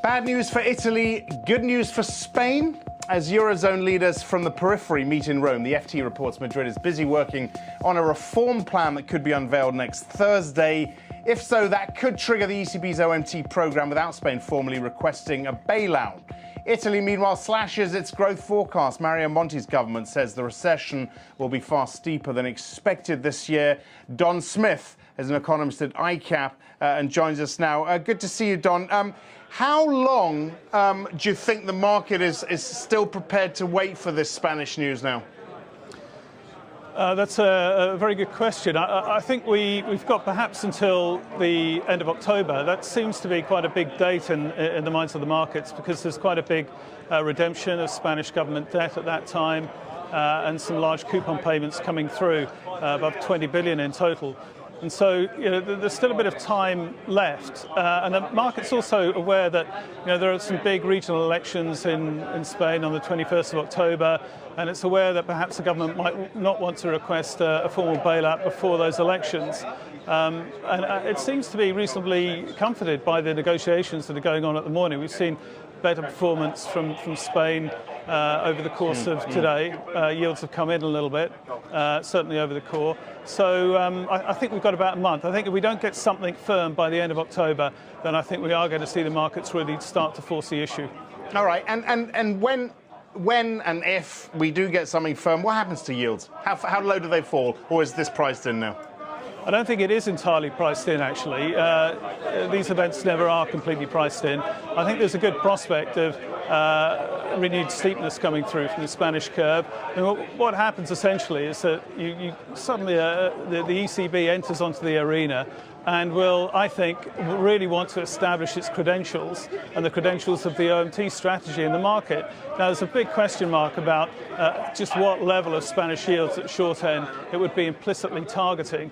Bad news for Italy, good news for Spain. As Eurozone leaders from the periphery meet in Rome, the FT reports Madrid is busy working on a reform plan that could be unveiled next Thursday. If so, that could trigger the ECB's OMT programme without Spain formally requesting a bailout. Italy, meanwhile, slashes its growth forecast. Mario Monti's government says the recession will be far steeper than expected this year. Don Smith is an economist at ICAP and joins us now. Good to see you, Don. How long do you think the market is still prepared to wait for this Spanish news now? That's a very good question. I think we've got perhaps until the end of October. That seems to be quite a big date in the minds of the markets, because there's quite a big redemption of Spanish government debt at that time and some large coupon payments coming through, above 20 billion in total. And so, there's still a bit of time left, and the market's also aware that there are some big regional elections in Spain on the 21st of October, and it's aware that perhaps the government might not want to request a formal bailout before those elections. And it seems to be reasonably comforted by the negotiations that are going on at the morning. We've seen better performance from Spain over the course of today. Yields have come in a little bit, certainly over the core. So I think we've got about a month. I think if we don't get something firm by the end of October, then I think we are going to see the markets really start to force the issue. All right, and when and if we do get something firm, what happens to yields? How low do they fall, or is this priced in now? I don't think it is entirely priced in, actually. These events never are completely priced in. I think there's a good prospect of renewed steepness coming through from the Spanish curve. And what happens essentially is that you suddenly the ECB enters onto the arena and will, I think, really want to establish its credentials and the credentials of the OMT strategy in the market. Now, there's a big question mark about just what level of Spanish yields at short end it would be implicitly targeting.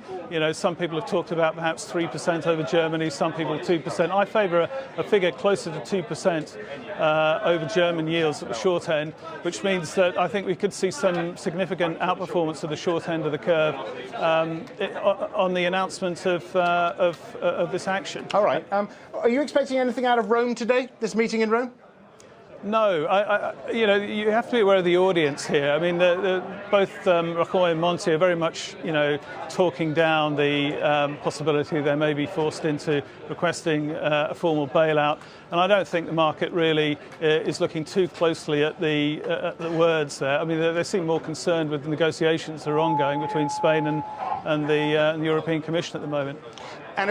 Some people have talked about perhaps 3% over Germany, some people 2%. I favour a figure closer to 2% over German yields at the short end, which means that I think we could see some significant outperformance of the short end of the curve on the announcement of this action. All right. Are you expecting anything out of Rome today, this meeting in Rome? No, you have to be aware of the audience here. I mean, both Rajoy and Monti are very much, talking down the possibility they may be forced into requesting a formal bailout. And I don't think the market really is looking too closely at the words there. I mean, they seem more concerned with the negotiations that are ongoing between Spain and the European Commission at the moment. And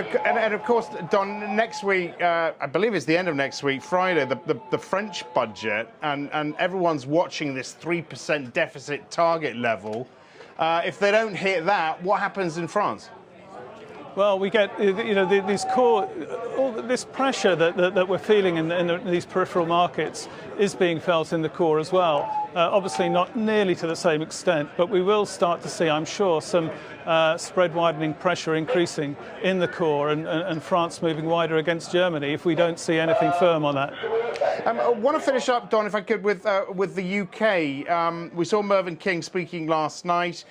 of course, Don, next week, I believe it's the end of next week, Friday, the French budget, and everyone's watching this 3% deficit target level. If they don't hit that, what happens in France? Well, we get all this pressure that we're feeling in these peripheral markets is being felt in the core as well. Obviously not nearly to the same extent, but we will start to see, I'm sure, some spread widening pressure increasing in the core and France moving wider against Germany if we don't see anything firm on that. I want to finish up, Don, if I could, with the UK. We saw Mervyn King speaking last night.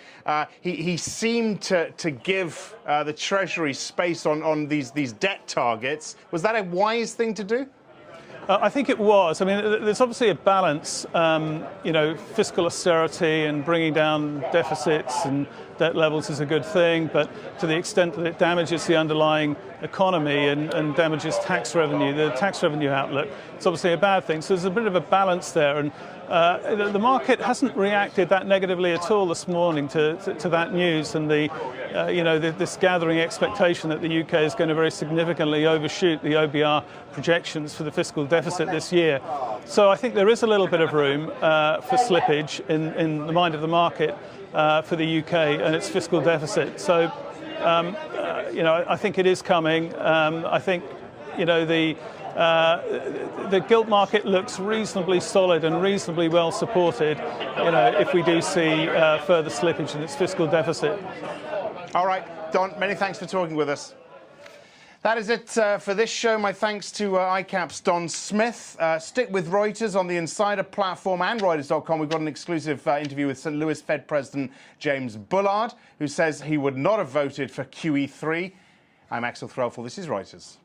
He seemed to give the Treasury space on these debt targets. Was that a wise thing to do? I think it was. I mean, there's obviously a balance, fiscal austerity and bringing down deficits and debt levels is a good thing, but to the extent that it damages the underlying economy and damages tax revenue, the tax revenue outlook, it's obviously a bad thing. So there's a bit of a balance there, and the market hasn't reacted that negatively at all this morning to that news and this gathering expectation that the UK is going to very significantly overshoot the OBR projections for the fiscal deficit this year. So I think there is a little bit of room for slippage in the mind of the market for the UK and its fiscal deficit. So, I think it is coming. I think, the gilt market looks reasonably solid and reasonably well supported, if we do see further slippage in its fiscal deficit. All right, Don, many thanks for talking with us. That is it for this show. My thanks to ICAP's Don Smith. Stick with Reuters on the Insider platform and Reuters.com. We've got an exclusive interview with St. Louis Fed President James Bullard, who says he would not have voted for QE3. I'm Axel Threlfall. This is Reuters.